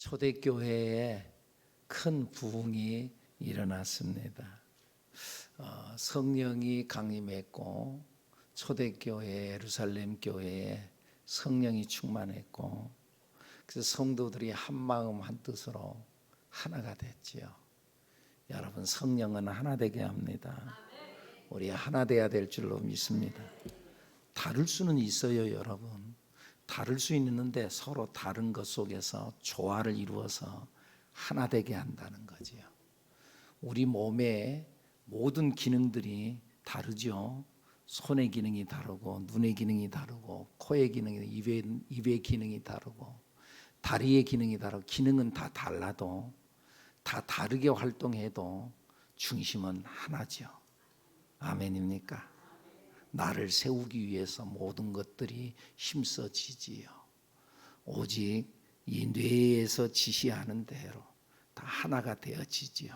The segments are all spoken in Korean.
초대교회에 큰 부흥이 일어났습니다. 성령이 강림했고 초대교회 예루살렘 교회에 성령이 충만했고 그래서 성도들이 한 마음 한 뜻으로 하나가 됐지요. 여러분, 성령은 하나 되게 합니다. 우리 하나 돼야 될 줄로 믿습니다. 다를 수는 있어요, 여러분. 다를 수 있는데 서로 다른 것 속에서 조화를 이루어서 하나 되게 한다는 거지요. 우리 몸의 모든 기능들이 다르죠. 손의 기능이 다르고 눈의 기능이 다르고 코의 기능이 입의 기능이 다르고 다리의 기능이 다르고 기능은 다 달라도 다 다르게 활동해도 중심은 하나죠. 아멘입니까? 나를 세우기 위해서 모든 것들이 힘써지지요. 오직 이 뇌에서 지시하는 대로 다 하나가 되어지지요.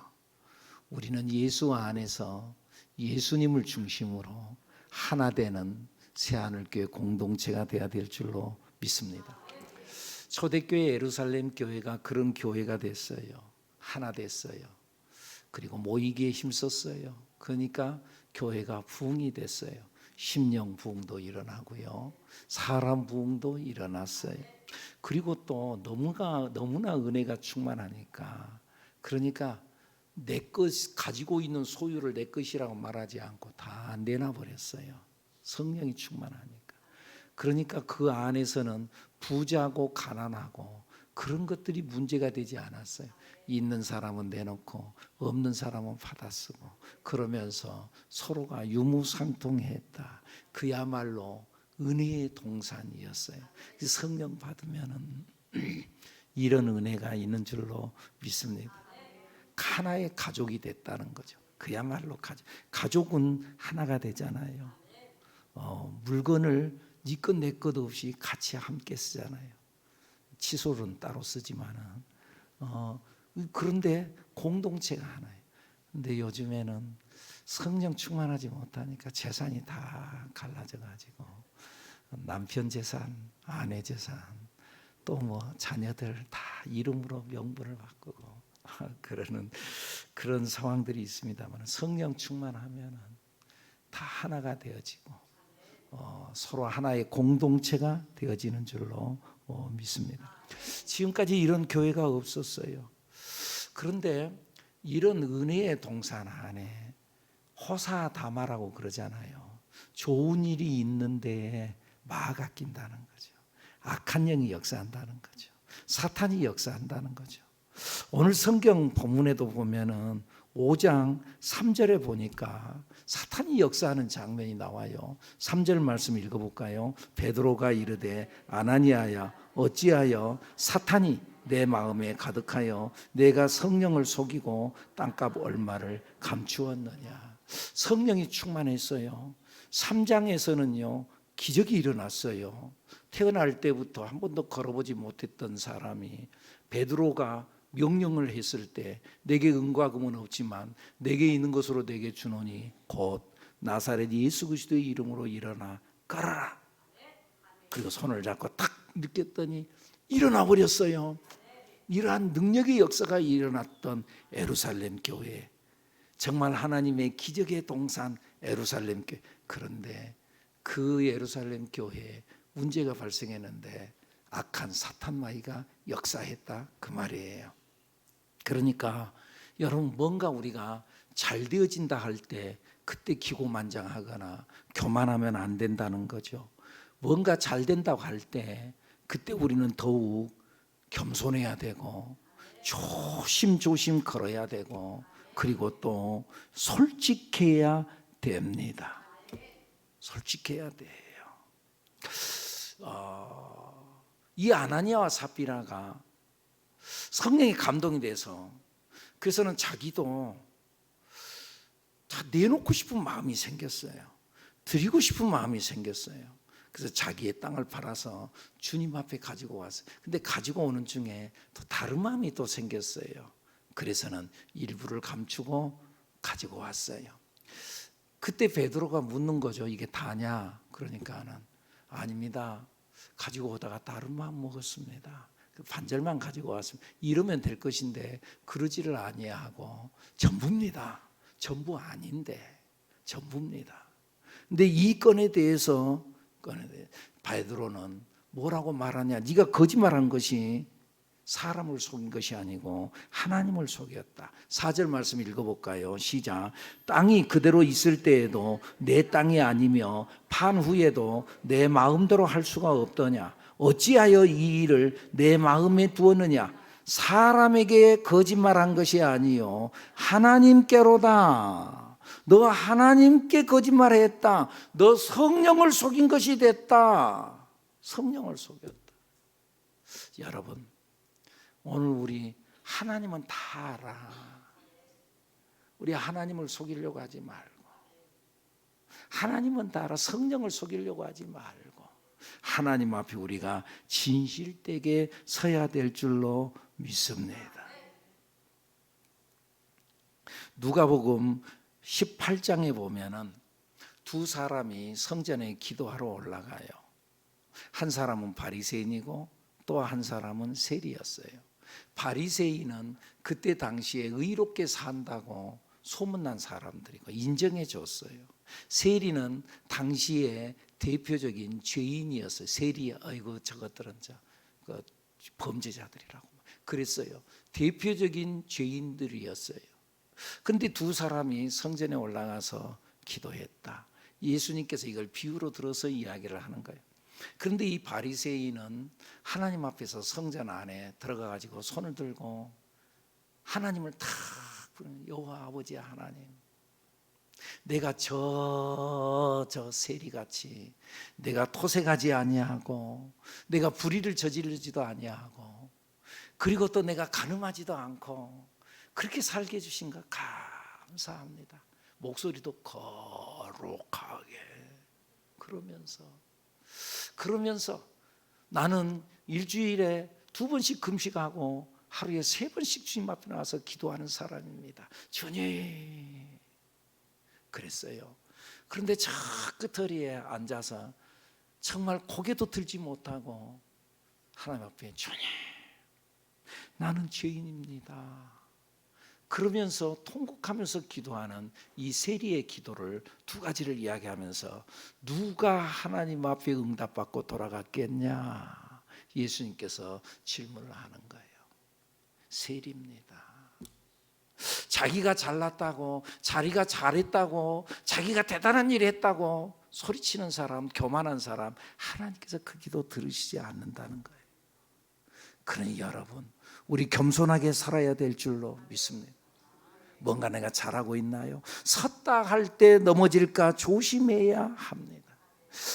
우리는 예수 안에서 예수님을 중심으로 하나 되는 새하늘교회 공동체가 되어야 될 줄로 믿습니다. 초대교회 예루살렘 교회가 그런 교회가 됐어요. 하나 됐어요. 그리고 모이기에 힘썼어요. 그러니까 교회가 부흥이 됐어요. 심령 부흥도 일어나고요. 사람 부흥도 일어났어요. 그리고 또 너무나 은혜가 충만하니까 그러니까 내 것 가지고 있는 소유를 내 것이라고 말하지 않고 다 내놔버렸어요. 성령이 충만하니까. 그러니까 그 안에서는 부자고 가난하고 그런 것들이 문제가 되지 않았어요. 있는 사람은 내놓고 없는 사람은 받아쓰고 그러면서 서로가 유무상통했다. 그야말로 은혜의 동산이었어요. 성령 받으면은 이런 은혜가 있는 줄로 믿습니다. 하나의 가족이 됐다는 거죠. 그야말로 가족은 하나가 되잖아요. 물건을 네 것 내 것 없이 같이 함께 쓰잖아요. 칫솔은 따로 쓰지만은 그런데 공동체가 하나예요. 근데 요즘에는 성령 충만하지 못하니까 재산이 다 갈라져 가지고 남편 재산, 아내 재산, 또 뭐 자녀들 다 이름으로 명부를 바꾸고 그러는 그런 상황들이 있습니다만 성령 충만하면은 다 하나가 되어지고 서로 하나의 공동체가 되어지는 줄로 믿습니다. 지금까지 이런 교회가 없었어요. 그런데 이런 은혜의 동산 안에 호사다마라고 그러잖아요. 좋은 일이 있는데 마가 낀다는 거죠. 악한 영이 역사한다는 거죠. 사탄이 역사한다는 거죠. 오늘 성경 본문에도 보면은 5장 3절에 보니까 사탄이 역사하는 장면이 나와요. 3절 말씀 읽어볼까요? 베드로가 이르되 아나니아야 어찌하여 사탄이 내 마음에 가득하여 내가 성령을 속이고 땅값 얼마를 감추었느냐. 성령이 충만했어요. 3장에서는요 기적이 일어났어요. 태어날 때부터 한 번도 걸어보지 못했던 사람이 베드로가 명령을 했을 때 내게 은과 금은 없지만 내게 있는 것으로 내게 주노니 곧 나사렛 예수 그리스도의 이름으로 일어나 걸어라. 그리고 손을 잡고 탁 느꼈더니 일어나 버렸어요. 이러한 능력의 역사가 일어났던 예루살렘 교회, 정말 하나님의 기적의 동산 예루살렘 교회. 그런데 그 예루살렘 교회에 문제가 발생했는데 악한 사탄마귀가 역사했다 그 말이에요. 그러니까 여러분, 뭔가 우리가 잘 되어진다 할 때 그때 기고만장하거나 교만하면 안 된다는 거죠. 뭔가 잘 된다고 할 때 그때 우리는 더욱 겸손해야 되고 조심조심 걸어야 되고 그리고 또 솔직해야 됩니다. 솔직해야 돼요. 이 아나니아와 삽비라가 성령이 감동이 돼서 그래서는 자기도 다 내놓고 싶은 마음이 생겼어요. 드리고 싶은 마음이 생겼어요. 그래서 자기의 땅을 팔아서 주님 앞에 가지고 왔어요. 근데 가지고 오는 중에 또 다른 마음이 또 생겼어요. 그래서는 일부를 감추고 가지고 왔어요. 그때 베드로가 묻는 거죠. 이게 다냐? 그러니까는 아닙니다. 가지고 오다가 다른 마음 먹었습니다. 그 반절만 가지고 왔으면 이러면 될 것인데 그러지를 아니하고 전부입니다. 전부 아닌데 전부입니다. 근데 이 건에 대해서 베드로는 뭐라고 말하냐? 네가 거짓말한 것이 사람을 속인 것이 아니고 하나님을 속였다. 4절 말씀 읽어볼까요? 시작. 땅이 그대로 있을 때에도 내 땅이 아니며 판 후에도 내 마음대로 할 수가 없더냐? 어찌하여 이 일을 내 마음에 두었느냐? 사람에게 거짓말한 것이 아니요 하나님께로다. 너 하나님께 거짓말했다. 너 성령을 속인 것이 됐다. 성령을 속였다. 여러분, 오늘 우리 하나님은 다 알아. 우리 하나님을 속이려고 하지 말고, 하나님은 다 알아. 성령을 속이려고 하지 말고, 하나님 앞에 우리가 진실되게 서야 될 줄로 믿습니다. 누가복음 18장에 보면은 두 사람이 성전에 기도하러 올라가요. 한 사람은 바리새인이고 또 한 사람은 세리였어요. 바리새인은 그때 당시에 의롭게 산다고 소문난 사람들이고 인정해 줬어요. 세리는 당시에 대표적인 죄인이었어요. 세리, 아이고 저것들은 그 범죄자들이라고 그랬어요. 대표적인 죄인들이었어요. 근데 두 사람이 성전에 올라가서 기도했다. 예수님께서 이걸 비유로 들어서 이야기를 하는 거예요. 그런데 이 바리새인은 하나님 앞에서 성전 안에 들어가 가지고 손을 들고 하나님을 탁 부르는, 여호와 아버지 하나님, 내가 저 세리같이 내가 토색하지 아니하고 내가 불의를 저지르지도 아니하고 그리고 또 내가 간음하지도 않고 그렇게 살게 해주신 거 감사합니다. 목소리도 거룩하게 그러면서 나는 일주일에 2번씩 금식하고 하루에 3번씩 주님 앞에 나와서 기도하는 사람입니다. 주님, 그랬어요. 그런데 저 끝허리에 앉아서 정말 고개도 들지 못하고 하나님 앞에, 주님, 나는 죄인입니다. 그러면서 통곡하면서 기도하는 이 세리의 기도를 두 가지를 이야기하면서 누가 하나님 앞에 응답받고 돌아갔겠냐? 예수님께서 질문을 하는 거예요. 세리입니다. 자기가 잘났다고, 자기가 잘했다고, 자기가 대단한 일 했다고 소리치는 사람, 교만한 사람, 하나님께서 그 기도 들으시지 않는다는 거예요. 그러니 여러분, 우리 겸손하게 살아야 될 줄로 믿습니다. 뭔가 내가 잘하고 있나요? 섰다 할 때 넘어질까 조심해야 합니다.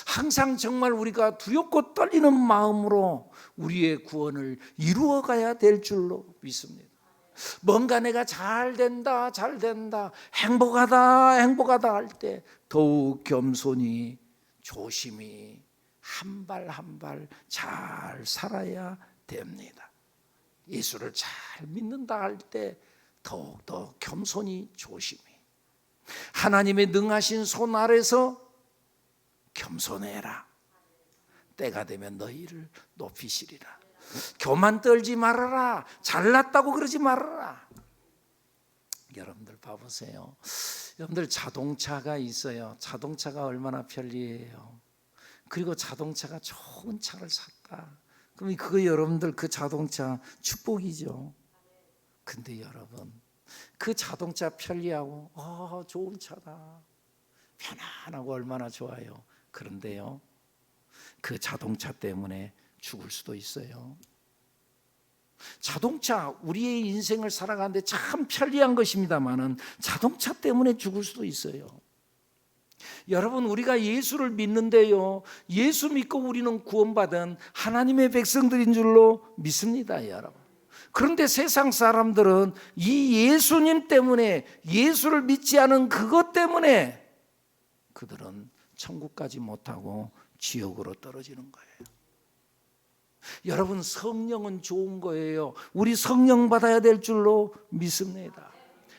항상 정말 우리가 두렵고 떨리는 마음으로 우리의 구원을 이루어가야 될 줄로 믿습니다. 뭔가 내가 잘 된다 행복하다 할 때 더욱 겸손히 조심히 한 발 한 발 잘 살아야 됩니다. 예수를 잘 믿는다 할 때 더욱더 겸손히 조심히 하나님의 능하신 손 아래서 겸손해라. 때가 되면 너희를 높이시리라. 교만 떨지 말아라. 잘났다고 그러지 말아라. 여러분들 봐보세요. 여러분들 자동차가 있어요. 자동차가 얼마나 편리해요. 그리고 자동차가 좋은 차를 샀다. 그럼 그거 여러분들 그 자동차 축복이죠. 근데 여러분, 그 자동차 편리하고 좋은 차다, 편안하고 얼마나 좋아요. 그런데요, 그 자동차 때문에 죽을 수도 있어요. 자동차, 우리의 인생을 살아가는데 참 편리한 것입니다만은 자동차 때문에 죽을 수도 있어요. 여러분, 우리가 예수를 믿는데요, 예수 믿고 우리는 구원받은 하나님의 백성들인 줄로 믿습니다, 여러분. 그런데 세상 사람들은 이 예수님 때문에, 예수를 믿지 않은 그것 때문에 그들은 천국 가지 못하고 지옥으로 떨어지는 거예요. 여러분, 성령은 좋은 거예요. 우리 성령 받아야 될 줄로 믿습니다.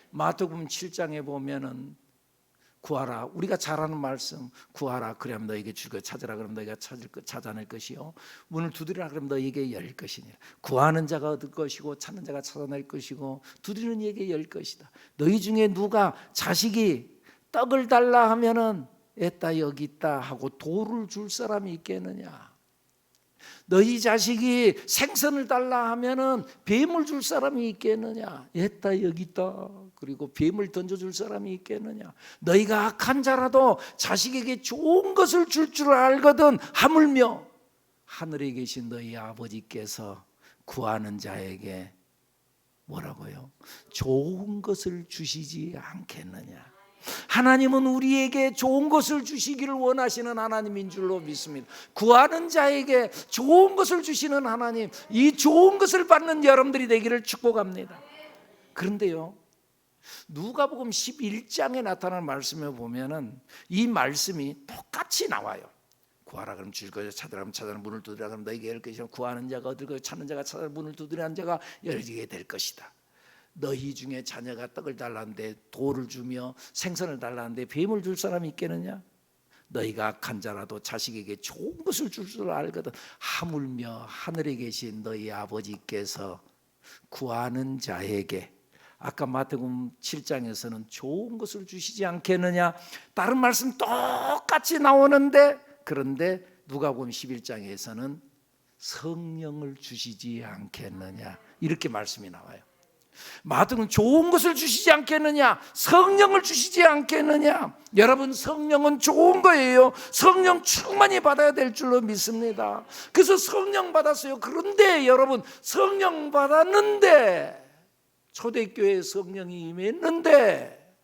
마태복음 7장에 보면은 구하라. 우리가 잘 아는 말씀, 구하라 그러면 너에게 줄 것, 찾으라 그러면 너희가 찾아낼 것이요, 문을 두드리라 그러면 너에게 열릴 것이니라. 구하는 자가 얻을 것이고 찾는 자가 찾아낼 것이고 두드리는 이에게 열릴 것이다. 너희 중에 누가 자식이 떡을 달라 하면은 애따 여기 있다 하고 돌을 줄 사람이 있겠느냐? 너희 자식이 생선을 달라 하면은 뱀을 줄 사람이 있겠느냐? 애따 여기 있다. 그리고 뱀을 던져줄 사람이 있겠느냐? 너희가 악한 자라도 자식에게 좋은 것을 줄 줄 알거든 하물며 하늘에 계신 너희 아버지께서 구하는 자에게 뭐라고요? 좋은 것을 주시지 않겠느냐? 하나님은 우리에게 좋은 것을 주시기를 원하시는 하나님인 줄로 믿습니다. 구하는 자에게 좋은 것을 주시는 하나님, 이 좋은 것을 받는 여러분들이 되기를 축복합니다. 그런데요, 누가복음 11장에 나타나는 말씀에 보면은 이 말씀이 똑같이 나와요. 구하라 그러면 줄 것이요, 찾으라 그러면 찾으라, 문을 두드리라 그러면 너에게 열릴 것이요, 구하는 자가 얻을 것이요, 찾는 자가 찾으라, 문을 두드리는 자가 열리게 될 것이다. 너희 중에 자녀가 떡을 달라는데 돌을 주며 생선을 달라는데 뱀을 줄 사람이 있겠느냐? 너희가 악한 자라도 자식에게 좋은 것을 줄 줄 알거든 하물며 하늘에 계신 너희 아버지께서 구하는 자에게, 아까 마태복음 7장에서는 좋은 것을 주시지 않겠느냐? 다른 말씀 똑같이 나오는데, 그런데 누가복음 11장에서는 성령을 주시지 않겠느냐 이렇게 말씀이 나와요. 마태는 좋은 것을 주시지 않겠느냐, 성령을 주시지 않겠느냐. 여러분, 성령은 좋은 거예요. 성령 충만히 받아야 될 줄로 믿습니다. 그래서 성령 받았어요. 그런데 여러분, 성령 받았는데 초대교회에 성령이 임했는데,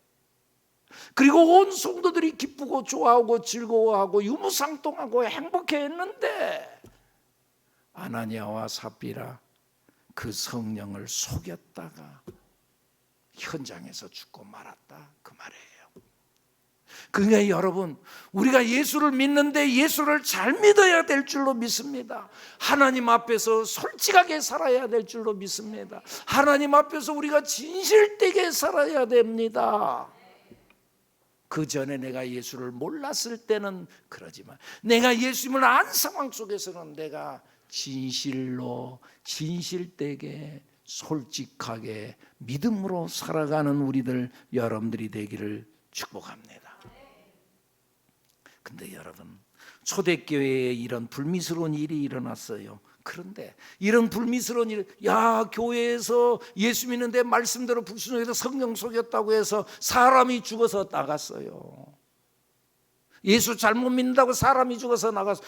그리고 온 성도들이 기쁘고 좋아하고 즐거워하고 유무상통하고 행복해했는데 아나니아와 삽비라 그 성령을 속였다가 현장에서 죽고 말았다, 그 말이에요. 그러니까 여러분, 우리가 예수를 믿는데 예수를 잘 믿어야 될 줄로 믿습니다. 하나님 앞에서 솔직하게 살아야 될 줄로 믿습니다. 하나님 앞에서 우리가 진실되게 살아야 됩니다. 그 전에 내가 예수를 몰랐을 때는 그러지만 내가 예수님을 안 상황 속에서는 내가 진실로 진실되게 솔직하게 믿음으로 살아가는 우리들 여러분들이 되기를 축복합니다. 근데 여러분, 초대교회에 이런 불미스러운 일이 일어났어요. 그런데 이런 불미스러운 일, 교회에서 예수 믿는데 말씀대로 불순종해서 성령 속였다고 해서 사람이 죽어서 나갔어요. 예수 잘못 믿는다고 사람이 죽어서 나가서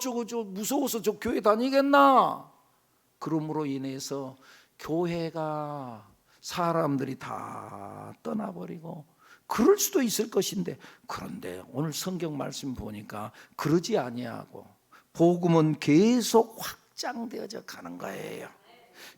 저거 무서워서 저 교회 다니겠나? 그러므로 인해서 교회가 사람들이 다 떠나버리고 그럴 수도 있을 것인데, 그런데 오늘 성경 말씀 보니까 그러지 아니하고 복음은 계속 확장되어져 가는 거예요.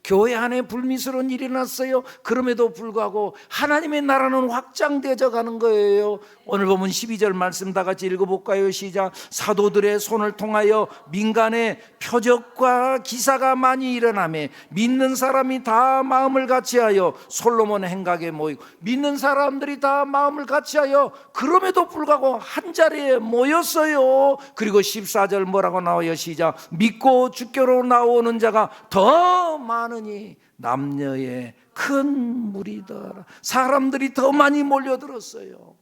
교회 안에 불미스러운 일이 났어요. 그럼에도 불구하고 하나님의 나라는 확장되어져 가는 거예요. 오늘 보면 12절 말씀 다 같이 읽어볼까요? 시작. 사도들의 손을 통하여 민간에 표적과 기사가 많이 일어나며 믿는 사람이 다 마음을 같이하여 솔로몬 행각에 모이고, 믿는 사람들이 다 마음을 같이하여 그럼에도 불구하고 한 자리에 모였어요. 그리고 14절 뭐라고 나와요? 시작. 믿고 주께로 나오는 자가 더 많으니 남녀의 큰 무리더라. 사람들이 더 많이 몰려들었어요.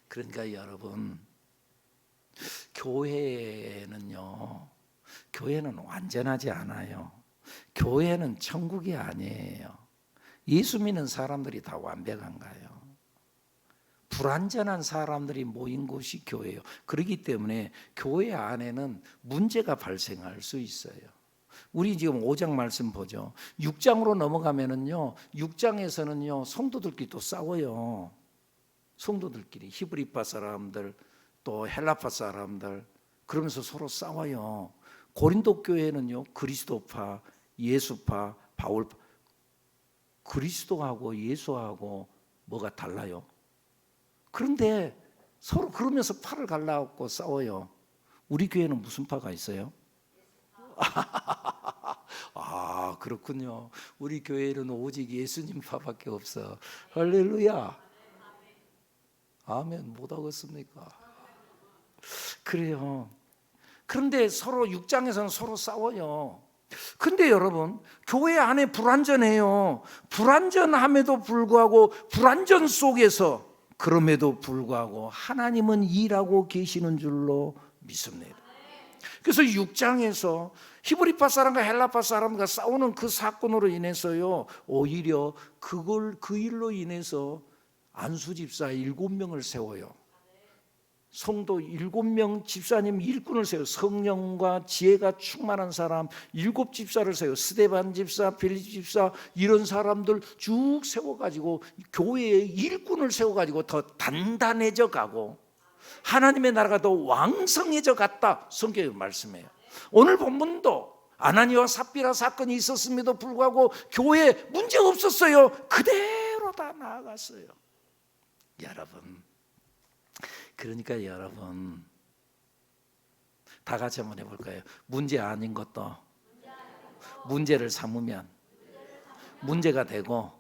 그러니까 여러분, 교회는 완전하지 않아요. 교회는 천국이 아니에요. 예수 믿는 사람들이 다 완벽한가요? 불완전한 사람들이 모인 곳이 교회예요. 그렇기 때문에 교회 안에는 문제가 발생할 수 있어요. 우리 지금 5장 말씀 보죠. 6장으로 넘어가면은요, 6장에서는요 성도들끼리 또 싸워요. 성도들끼리 히브리파 사람들 또 헬라파 사람들, 그러면서 서로 싸워요. 고린도 교회는요 그리스도파, 예수파, 바울파. 그리스도하고 예수하고 뭐가 달라요? 그런데 서로 그러면서 팔을 갈라갖고 싸워요. 우리 교회는 무슨 파가 있어요? 그렇군요. 우리 교회는 오직 예수님 파밖에 없어. 할렐루야. 아멘 못하겠습니까? 그래요. 그런데 서로 6장에서는 서로 싸워요. 근데 여러분, 교회 안에 불완전해요. 불완전함에도 불구하고, 불완전 속에서 그럼에도 불구하고 하나님은 일하고 계시는 줄로 믿습니다. 그래서 6장에서 히브리파 사람과 헬라파 사람과 싸우는 그 사건으로 인해서요, 오히려 그 일로 인해서 안수 집사 7명을 세워요. 성도 7명 집사님 일꾼을 세워, 성령과 지혜가 충만한 사람 7집사를 세워, 스데반 집사, 빌립 집사, 이런 사람들 쭉 세워가지고 교회의 일꾼을 세워가지고 더 단단해져 가고 하나님의 나라가 더 왕성해져 갔다, 성경이 말씀해요. 오늘 본문도 아나니와 삽비라 사건이 있었음에도 불구하고 교회에 문제 없었어요. 그대로 다 나아갔어요. 여러분, 그러니까 여러분, 다 같이 한번 해볼까요? 문제 아닌 것도 문제를 삼으면 문제가 되고,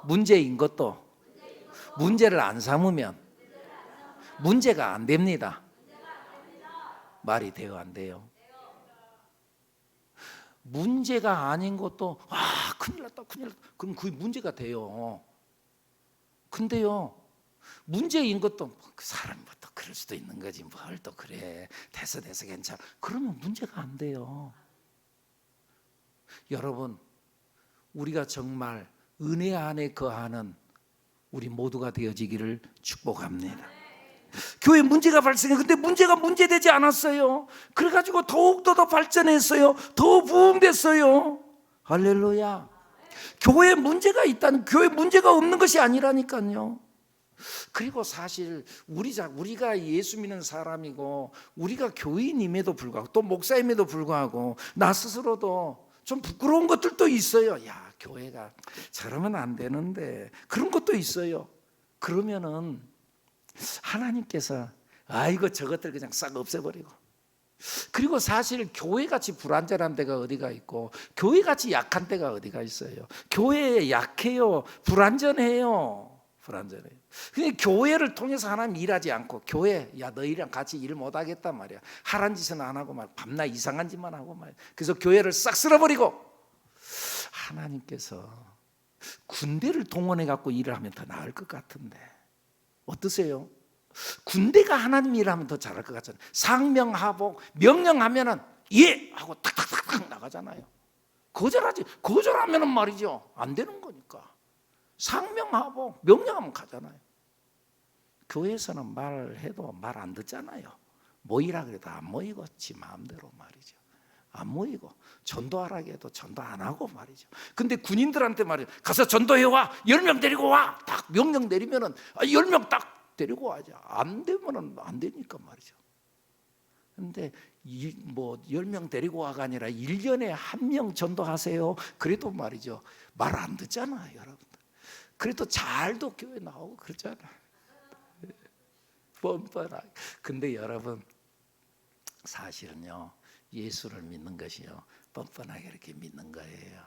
문제인 것도 문제를 안 삼으면 문제가 안 됩니다. 말이 돼요, 안 돼요? 문제가 아닌 것도 큰일 났다, 큰일 났다, 그럼 그게 문제가 돼요. 근데요, 문제인 것도 그 사람이 뭐 또 그럴 수도 있는 거지, 뭘 또 그래, 됐어 괜찮아, 그러면 문제가 안 돼요. 여러분, 우리가 정말 은혜 안에 거하는 우리 모두가 되어지기를 축복합니다. 교회 문제가 발생해. 근데 문제가 문제되지 않았어요. 그래가지고 더욱더 더 발전했어요. 더 부흥됐어요. 할렐루야. 교회에 문제가 있다는, 교회 문제가 없는 것이 아니라니까요. 그리고 사실 우리가 예수 믿는 사람이고 우리가 교인임에도 불구하고 또 목사임에도 불구하고 나 스스로도 좀 부끄러운 것들도 있어요. 야, 교회가 저러면 안 되는데, 그런 것도 있어요. 그러면은 하나님께서 이거 저것들 그냥 싹 없애버리고, 그리고 사실 교회같이 불완전한 데가 어디가 있고 교회같이 약한 데가 어디가 있어요. 교회에 약해요. 불완전해요. 근데 교회를 통해서 하나님 일하지 않고, 교회, 야 너희랑 같이 일 못하겠단 말이야. 하란 짓은 안 하고 말, 밤낮 이상한 짓만 하고 말. 그래서 교회를 싹 쓸어버리고, 하나님께서 군대를 동원해 갖고 일을 하면 더 나을 것 같은데 어떠세요? 군대가 하나님 일하면 더 잘할 것 같잖아요. 상명하복, 명령하면은 예 하고 탁탁탁탁 나가잖아요. 거절하면은 말이죠, 안 되는 거니까. 상명하복, 명령하면 가잖아요. 교회에서는 말해도 말 안 듣잖아요. 모이라 그래도 안 모이고 지 마음대로 말이죠. 안 모이고, 전도하라고 해도 전도 안 하고 말이죠. 근데 군인들한테 말이죠, 가서 전도해와, 10명 데리고 와, 딱 명령 내리면은 10명 딱 데리고 와야죠. 안 되면은 안 되니까 말이죠. 근데 뭐 10명 데리고 와가 아니라 1년에 1명 전도하세요, 그래도 말이죠, 말 안 듣잖아요, 여러분들. 그래도 잘도 교회 나오고 그러잖아요. 뻔뻔하게. 근데 여러분, 사실은요, 예수를 믿는 것이요, 뻔뻔하게 이렇게 믿는 거예요.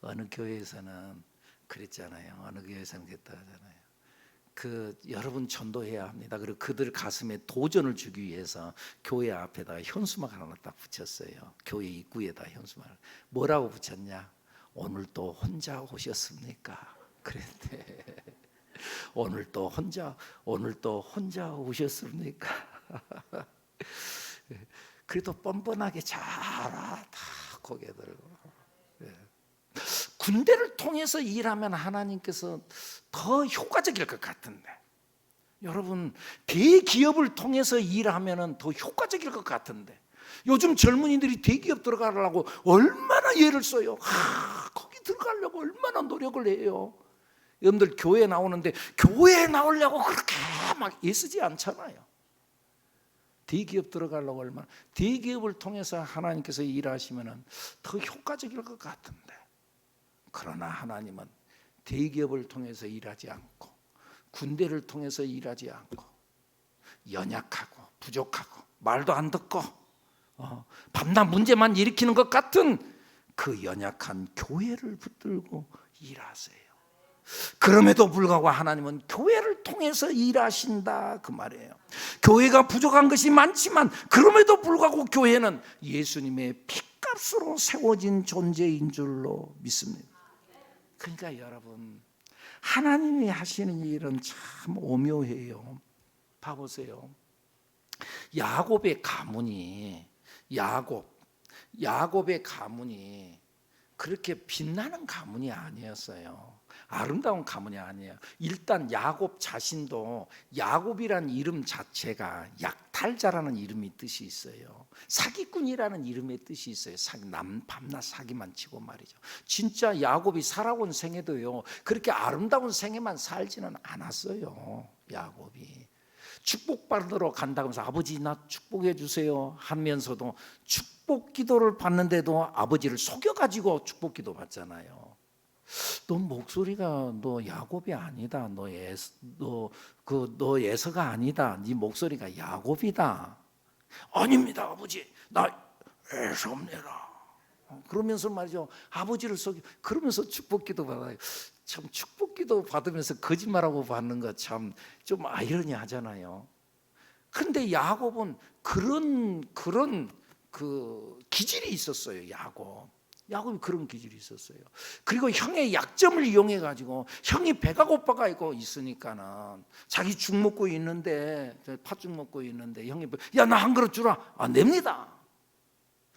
어느 교회에서는 그랬잖아요. 어느 교회에서는 그랬다 하잖아요. 여러분 전도해야 합니다. 그리고 그들 가슴에 도전을 주기 위해서 교회 앞에다가 현수막 하나 딱 붙였어요. 교회 입구에다 현수막을. 뭐라고 붙였냐? 오늘 또 혼자 오셨습니까? 그랬대. 오늘 또 혼자 오셨습니까? 그래도 뻔뻔하게 잘 다 고개 들고. 군대를 통해서 일하면 하나님께서 더 효과적일 것 같은데, 여러분, 대기업을 통해서 일하면 더 효과적일 것 같은데, 요즘 젊은이들이 대기업 들어가려고 얼마나 애를 써요. 거기 들어가려고 얼마나 노력을 해요. 여러분들 교회 나오는데 교회에 나오려고 그렇게 막 애쓰지 않잖아요. 대기업 들어가려고 얼마나, 대기업을 통해서 하나님께서 일하시면 더 효과적일 것 같은데, 그러나 하나님은 대기업을 통해서 일하지 않고 군대를 통해서 일하지 않고, 연약하고 부족하고 말도 안 듣고 밤낮 문제만 일으키는 것 같은 그 연약한 교회를 붙들고 일하세요. 그럼에도 불구하고 하나님은 교회를 통해서 일하신다 그 말이에요. 교회가 부족한 것이 많지만 그럼에도 불구하고 교회는 예수님의 피값으로 세워진 존재인 줄로 믿습니다. 그러니까 여러분, 하나님이 하시는 일은 참 오묘해요. 봐보세요. 야곱의 가문이 야곱의 가문이 그렇게 빛나는 가문이 아니었어요. 아름다운 가문이 아니에요. 일단 야곱 자신도, 야곱이란 이름 자체가 약탈자라는 이름이 뜻이 있어요. 사기꾼이라는 이름의 뜻이 있어요. 밤낮 사기만 치고 말이죠. 진짜 야곱이 살아온 생애도요, 그렇게 아름다운 생애만 살지는 않았어요. 야곱이 축복받으러 간다고 해서 아버지 나 축복해 주세요 하면서도 축복 기도를 받는데도 아버지를 속여가지고 축복 기도 받잖아요. 너 목소리가 너 야곱이 아니다. 너 에서가 아니다. 네 목소리가 야곱이다. 아닙니다 아버지, 나 에서입니다. 그러면서 말이죠, 아버지를 속여, 그러면서 축복기도 받아요. 참 축복기도 받으면서 거짓말하고 받는 거 참 좀 아이러니하잖아요. 그런데 야곱은 그런 그 기질이 있었어요. 야곱이 그런 기질이 있었어요. 그리고 형의 약점을 이용해 가지고, 형이 배가 고파가 있으니까는 자기 죽 먹고 있는데, 팥죽 먹고 있는데 형이 야 나 한 그릇 주라. 안 됩니다.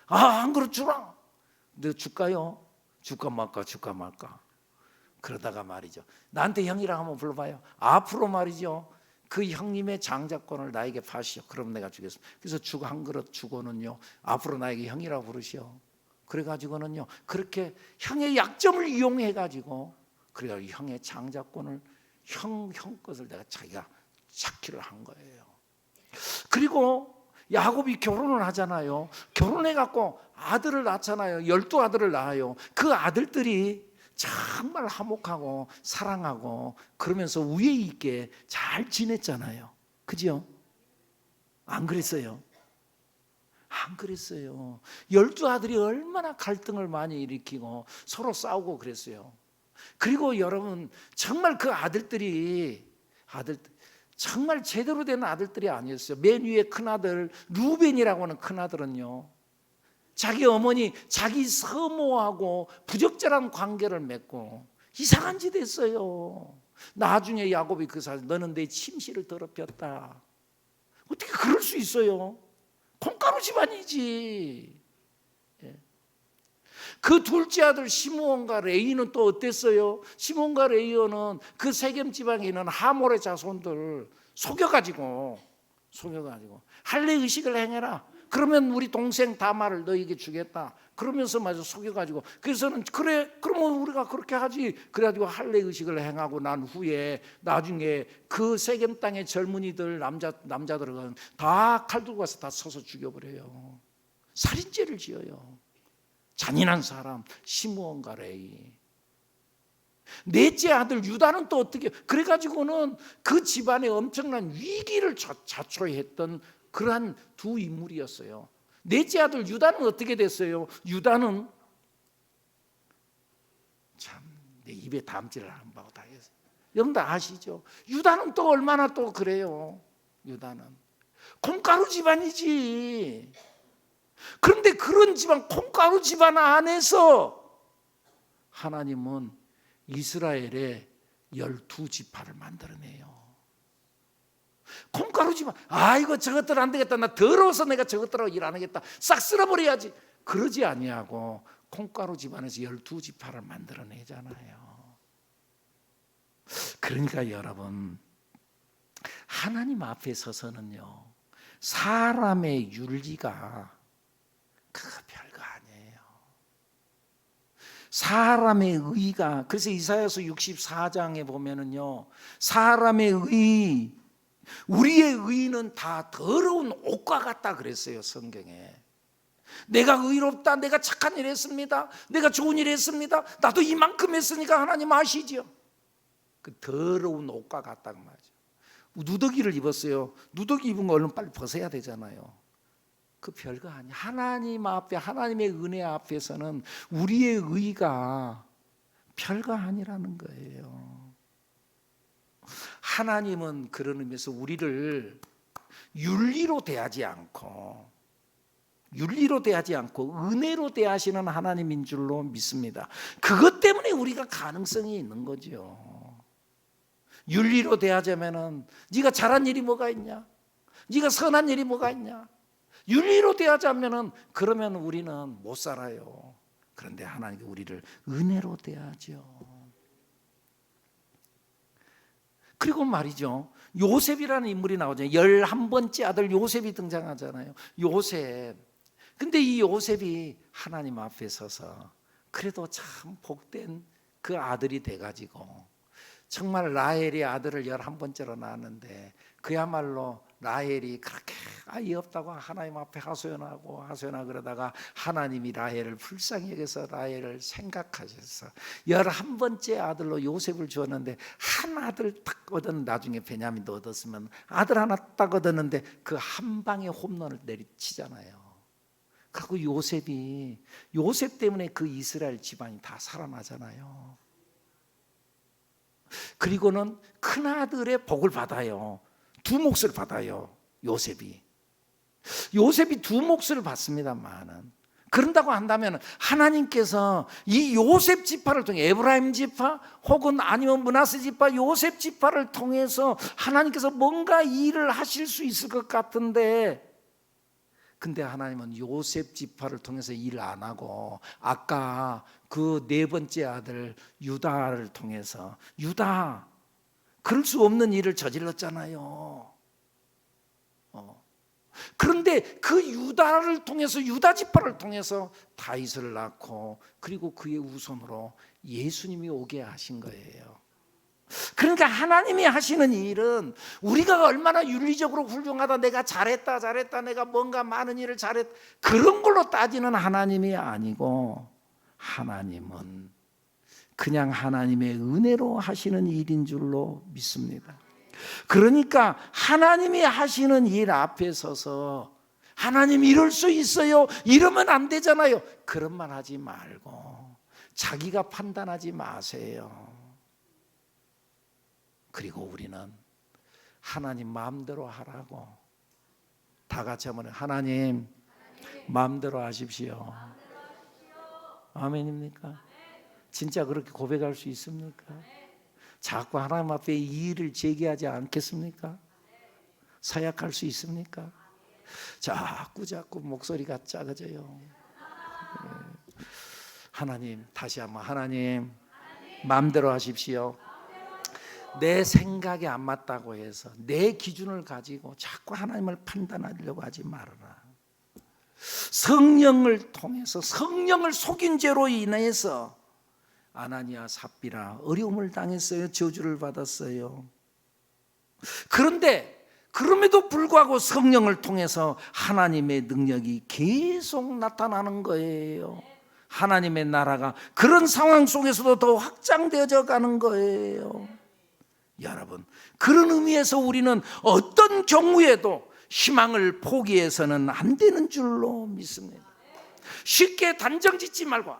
한 그릇 주라. 너 줄까요? 줄까 말까. 그러다가 말이죠, 나한테 형이라고 한번 불러봐요. 앞으로 말이죠, 그 형님의 장자권을 나에게 파시오. 그럼 내가 주겠습니다. 그래서 죽 한 그릇 주고는요, 앞으로 나에게 형이라고 부르시오. 그래가지고는요, 그렇게 형의 약점을 이용해가지고, 그래야 형의 장자권을 형 것을 자기가 찾기를 한 거예요. 그리고 야곱이 결혼을 하잖아요. 결혼해갖고 아들을 낳잖아요. 12아들을 낳아요. 그 아들들이 정말 화목하고 사랑하고 그러면서 우애 있게 잘 지냈잖아요. 그죠? 안 그랬어요? 안 그랬어요. 12아들이 얼마나 갈등을 많이 일으키고 서로 싸우고 그랬어요. 그리고 여러분, 정말 그 아들들이 정말 제대로 된 아들들이 아니었어요. 맨 위에 큰아들 루벤이라고 하는 큰아들은요, 자기 어머니, 자기 서모하고 부적절한 관계를 맺고 이상한 짓 했어요. 나중에 야곱이 그 사실, 너는 내 침실을 더럽혔다. 어떻게 그럴 수 있어요? 콩가루 집안이지. 그 둘째 아들 시므온과 레이는 또 어땠어요? 시므온과 레이는 그 세겜 지방에 있는 하몰의 자손들 속여가지고 할례 의식을 행해라. 그러면 우리 동생 다말을 너에게 주겠다. 그러면서 마저 속여가지고, 그래서는 그래, 그러면 우리가 그렇게 하지. 그래가지고 할례 의식을 행하고 난 후에 나중에 그 세겜 땅의 젊은이들 남자들은 다 칼 들고 가서 다 서서 죽여버려요. 살인죄를 지어요. 잔인한 사람 시므온과 레이. 넷째 아들 유다는 또 어떻게, 그래가지고는 그 집안에 엄청난 위기를 자초했던 그러한 두 인물이었어요. 넷째 아들 유다는 어떻게 됐어요? 유다는 참 내 입에 담지를 안 바고 다 했어요. 여러분 다 아시죠? 유다는 또 얼마나 또 그래요. 유다는 콩가루 집안이지. 그런데 그런 집안, 콩가루 집안 안에서 하나님은 이스라엘의 12지파를 만들어내요. 콩가루 집안, 이거 저것들 안 되겠다, 나 더러워서 내가 저것들하고 일 안 하겠다, 싹 쓸어버려야지. 그러지 아니하고 콩가루 집안에서 12지파를 만들어내잖아요. 그러니까 여러분, 하나님 앞에 서서는요, 사람의 윤리가 그거 별거 아니에요. 사람의 의가, 그래서 이사야서 64장에 보면은요, 사람의 의, 우리의 의는 다 더러운 옷과 같다 그랬어요, 성경에. 내가 의롭다, 내가 착한 일 했습니다, 내가 좋은 일 했습니다, 나도 이만큼 했으니까 하나님 아시죠? 그 더러운 옷과 같다 그 말이죠. 누더기를 입었어요. 누더기 입은 거 얼른 빨리 벗어야 되잖아요. 그 별거 아니야. 하나님 앞에, 하나님의 은혜 앞에서는 우리의 의가 별거 아니라는 거예요. 하나님은 그런 의미에서 우리를 윤리로 대하지 않고 은혜로 대하시는 하나님인 줄로 믿습니다. 그것 때문에 우리가 가능성이 있는 거죠. 윤리로 대하자면은 네가 잘한 일이 뭐가 있냐? 네가 선한 일이 뭐가 있냐? 윤리로 대하자면은 그러면 우리는 못 살아요. 그런데 하나님이 우리를 은혜로 대하죠. 그리고 말이죠, 요셉이라는 인물이 나오잖아요. 11번째 아들 요셉이 등장하잖아요. 요셉. 근데 이 요셉이 하나님 앞에 서서 그래도 참 복된 그 아들이 돼가지고 정말 라헬이 아들을 11번째로 낳았는데 그야말로 라헬이 그렇게 아이 없다고 하나님 앞에 하소연하고 그러다가 하나님이 라헬을 불쌍히 여겨서 라헬을 생각하셔서 11번째 아들로 요셉을 주었는데 한 아들 딱 얻었는데, 나중에 베냐민도 얻었으면 아들 하나 딱 얻었는데 그 한 방에 홈런을 내리치잖아요. 그리고 요셉 때문에 그 이스라엘 집안이 다 살아나잖아요. 그리고는 큰아들의 복을 받아요. 두 몫을 받아요. 요셉이 두 몫을 받습니다만은, 그런다고 한다면 하나님께서 이 요셉 지파를 통해, 에브라임 지파 혹은 아니면 므낫세 지파, 요셉 지파를 통해서 하나님께서 뭔가 일을 하실 수 있을 것 같은데, 근데 하나님은 요셉 지파를 통해서 일 안 하고 아까 그 4번째 아들 유다를 통해서, 유다 그럴 수 없는 일을 저질렀잖아요. 그런데 그 유다를 통해서, 유다 지파를 통해서 다윗을 낳고 그리고 그의 후손으로 예수님이 오게 하신 거예요. 그러니까 하나님이 하시는 일은 우리가 얼마나 윤리적으로 훌륭하다, 내가 잘했다, 내가 뭔가 많은 일을 잘했다, 그런 걸로 따지는 하나님이 아니고, 하나님은 그냥 하나님의 은혜로 하시는 일인 줄로 믿습니다. 그러니까 하나님이 하시는 일 앞에 서서 하나님 이럴 수 있어요, 이러면 안 되잖아요, 그런 말 하지 말고 자기가 판단하지 마세요. 그리고 우리는 하나님 마음대로 하라고 다 같이 한번, 하나님 마음대로 하십시오. 아멘입니까? 진짜 그렇게 고백할 수 있습니까? 자꾸 하나님 앞에 이의를 제기하지 않겠습니까? 사약할 수 있습니까? 자꾸 목소리가 작아져요. 하나님, 다시 한번, 하나님 마음대로 하십시오. 내 생각에 안 맞다고 해서 내 기준을 가지고 자꾸 하나님을 판단하려고 하지 말아라. 성령을 통해서, 성령을 속인 죄로 인해서 아나니아 삽비라 어려움을 당했어요. 저주를 받았어요. 그런데 그럼에도 불구하고 성령을 통해서 하나님의 능력이 계속 나타나는 거예요. 하나님의 나라가 그런 상황 속에서도 더 확장되어져 가는 거예요. 여러분, 그런 의미에서 우리는 어떤 경우에도 희망을 포기해서는 안 되는 줄로 믿습니다. 쉽게 단정 짓지 말고,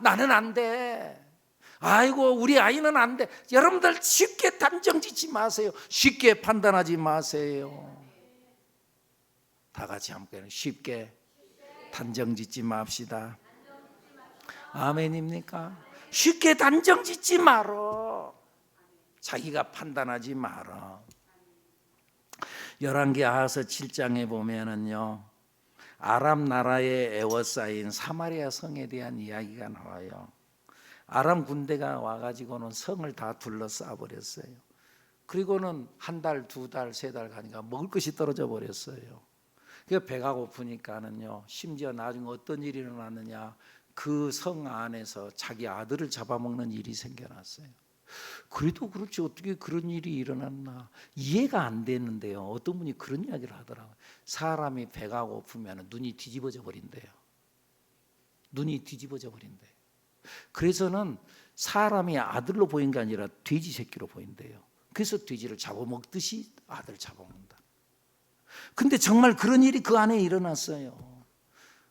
나는 안 돼, 아이고 우리 아이는 안 돼. 여러분들 쉽게 단정 짓지 마세요. 쉽게 판단하지 마세요. 다 같이 함께 쉽게 단정 짓지 맙시다. 아멘입니까? 쉽게 단정 짓지 말어. 자기가 판단하지 말어. 열왕기 아하서 7장에 보면은요, 아람 나라에 에워싸인 사마리아 성에 대한 이야기가 나와요. 아람 군대가 와가지고는 성을 다 둘러싸 버렸어요. 그리고는 한 달, 두 달, 세 달 가니까 먹을 것이 떨어져 버렸어요. 그 배가 고프니까는요, 심지어 나중에 어떤 일이 일어났느냐, 그 성 안에서 자기 아들을 잡아먹는 일이 생겨났어요. 그래도 그렇지 어떻게 그런 일이 일어났나 이해가 안 되는데요, 어떤 분이 그런 이야기를 하더라고요. 사람이 배가 고프면 눈이 뒤집어져 버린대요. 눈이 뒤집어져 버린대요. 그래서는 사람이 아들로 보인 게 아니라 돼지 새끼로 보인대요. 그래서 돼지를 잡아먹듯이 아들 잡아먹는다. 근데 정말 그런 일이 그 안에 일어났어요.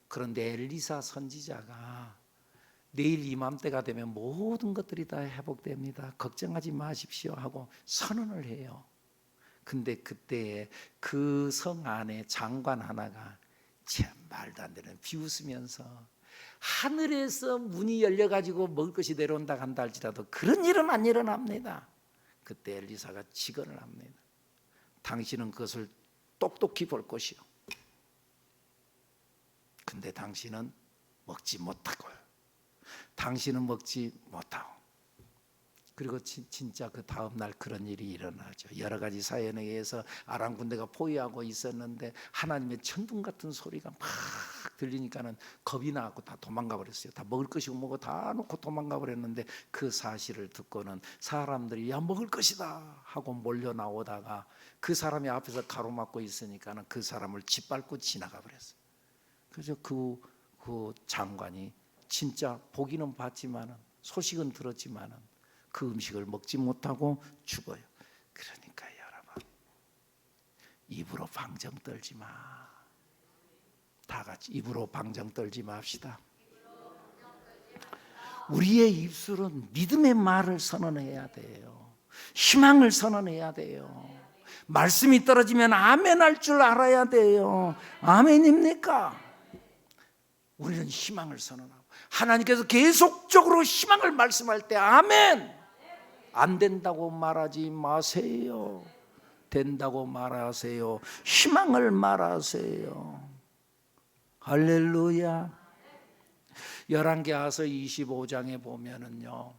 그런데 엘리사 선지자가 내일 이맘때가 되면 모든 것들이 다 회복됩니다. 걱정하지 마십시오 하고 선언을 해요. 근데 그때에 그 성 안에 장관 하나가 참 말도 안 되는 비웃으면서 하늘에서 문이 열려가지고 먹을 것이 내려온다 한다 할지라도 그런 일은 안 일어납니다. 그때 엘리사가 직언을 합니다. 당신은 그것을 똑똑히 볼 것이요. 근데 당신은 먹지 못하고요. 당신은 먹지 못하고. 그리고 진짜 그 다음 날 그런 일이 일어나죠. 여러 가지 사연에 의해서 아람 군대가 포위하고 있었는데 하나님의 천둥 같은 소리가 막 들리니까는 겁이 나고 다 도망가 버렸어요. 다 먹을 것이 뭐고 다 놓고 도망가 버렸는데 그 사실을 듣고는 사람들이 야 먹을 것이다 하고 몰려 나오다가 그 사람이 앞에서 가로막고 있으니까는 그 사람을 짓밟고 지나가 버렸어요. 그래서 그 장관이 진짜 보기는 봤지만은 소식은 들었지만은 그 음식을 먹지 못하고 죽어요. 그러니까 여러분 입으로 방정 떨지 마. 다 같이 입으로 방정 떨지 맙시다. 우리의 입술은 믿음의 말을 선언해야 돼요. 희망을 선언해야 돼요. 말씀이 떨어지면 아멘 할 줄 알아야 돼요. 아멘입니까? 우리는 희망을 선언하고 하나님께서 계속적으로 희망을 말씀할 때 아멘. 안 된다고 말하지 마세요. 된다고 말하세요. 희망을 말하세요. 할렐루야. 열왕기하서 25장에 보면은요,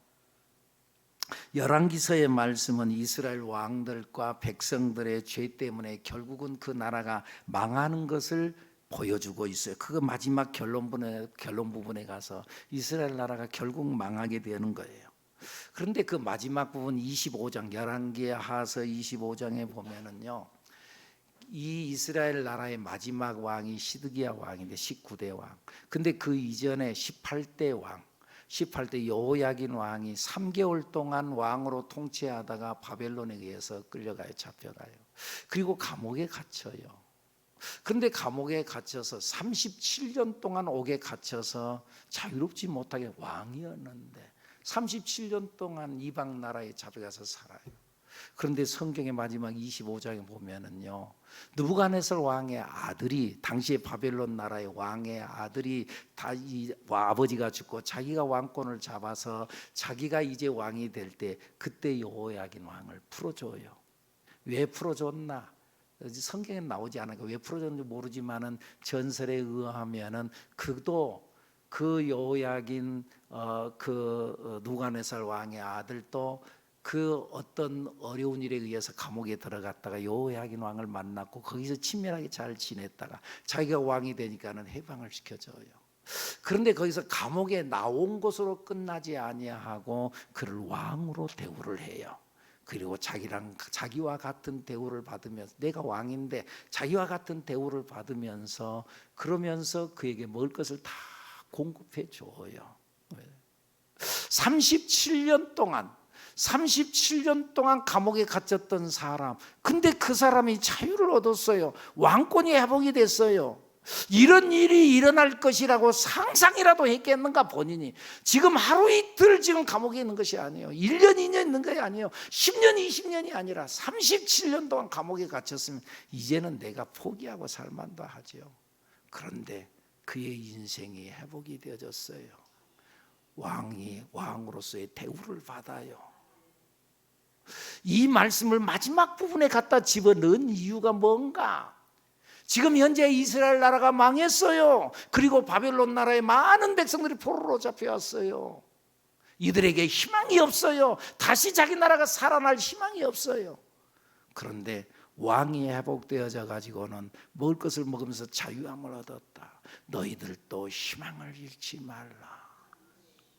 열왕기서의 말씀은 이스라엘 왕들과 백성들의 죄 때문에 결국은 그 나라가 망하는 것을 보여주고 있어요. 그 마지막 결론 부분에 가서 이스라엘 나라가 결국 망하게 되는 거예요. 그런데 그 마지막 부분 25장 열왕기하서 25장에 보면은요, 이 이스라엘 나라의 마지막 왕이 시드기야 왕인데 19대 왕. 근데 그 이전에 18대 왕, 18대 여호야긴 왕이 3개월 동안 왕으로 통치하다가 바벨론에 의해서 끌려가요. 잡혀가요. 그리고 감옥에 갇혀요. 그런데 감옥에 갇혀서 37년 동안 옥에 갇혀서 자유롭지 못하게 왕이었는데 37년 동안 이방 나라에 잡혀가서 살아요. 그런데 성경의 마지막 25장에 보면은요, 느부갓네살 왕의 아들이, 당시에 바벨론 나라의 왕의 아들이 아버지가 죽고 자기가 왕권을 잡아서 자기가 이제 왕이 될 때 그때 여호야긴 왕을 풀어줘요. 왜 풀어줬나? 성경에 나오지 않으니까 왜 풀어줬는지 모르지만은 전설에 의하면은 그도 그 여호야긴 느부갓네살 왕의 아들도 그 어떤 어려운 일에 의해서 감옥에 들어갔다가 여호야긴 왕을 만났고 거기서 친밀하게 잘 지냈다가 자기가 왕이 되니까는 해방을 시켜줘요. 그런데 거기서 감옥에 나온 것으로 끝나지 아니하고 그를 왕으로 대우를 해요. 그리고 자기와 같은 대우를 받으면서, 내가 왕인데 자기와 같은 대우를 받으면서, 그러면서 그에게 먹을 것을 다 공급해 줘요. 37년 동안 감옥에 갇혔던 사람, 근데 그 사람이 자유를 얻었어요. 왕권이 회복이 됐어요. 이런 일이 일어날 것이라고 상상이라도 했겠는가 본인이. 지금 하루 이틀 지금 감옥에 있는 것이 아니에요. 1년 2년 있는 것이 아니에요. 10년 20년이 아니라 37년 동안 감옥에 갇혔으면 이제는 내가 포기하고 살만도 하죠. 그런데 그의 인생이 회복이 되어졌어요. 왕으로서의 대우를 받아요. 이 말씀을 마지막 부분에 갖다 집어넣은 이유가 뭔가? 지금 현재 이스라엘 나라가 망했어요. 그리고 바벨론 나라의 많은 백성들이 포로로 잡혀왔어요. 이들에게 희망이 없어요. 다시 자기 나라가 살아날 희망이 없어요. 그런데 왕이 회복되어져 가지고는 먹을 것을 먹으면서 자유함을 얻었다. 너희들도 희망을 잃지 말라.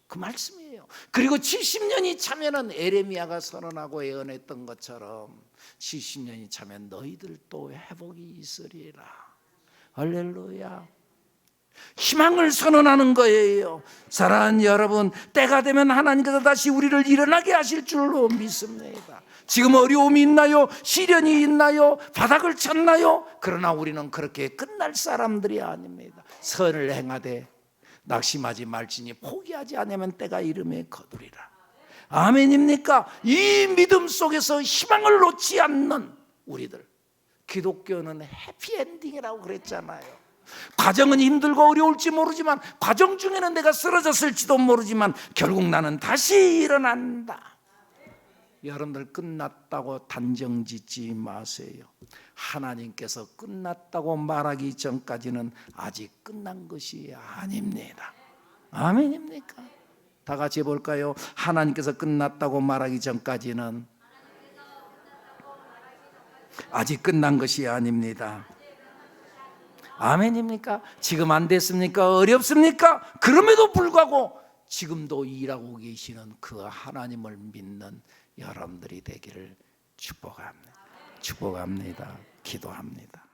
그 말씀이에요. 그리고 70년이 차면은 에레미야가 선언하고 예언했던 것처럼 70년이 차면 너희들도 회복이 있으리라. 할렐루야. 희망을 선언하는 거예요. 사랑하는 여러분, 때가 되면 하나님께서 다시 우리를 일어나게 하실 줄로 믿습니다. 지금 어려움이 있나요? 시련이 있나요? 바닥을 쳤나요? 그러나 우리는 그렇게 끝날 사람들이 아닙니다. 선을 행하되 낙심하지 말지니 포기하지 않으면 때가 이름에 거두리라. 아멘입니까? 이 믿음 속에서 희망을 놓지 않는 우리들, 기독교는 해피엔딩이라고 그랬잖아요. 과정은 힘들고 어려울지 모르지만, 과정 중에는 내가 쓰러졌을지도 모르지만 결국 나는 다시 일어난다. 여러분들 끝났다고 단정짓지 마세요. 하나님께서 끝났다고 말하기 전까지는 아직 끝난 것이 아닙니다. 아멘입니까? 다 같이 해볼까요? 하나님께서 끝났다고 말하기 전까지는 아직 끝난 것이 아닙니다. 아멘입니까? 지금 안 됐습니까? 어렵습니까? 그럼에도 불구하고 지금도 일하고 계시는 그 하나님을 믿는 여러분들이 되기를 축복합니다. 축복합니다. 기도합니다.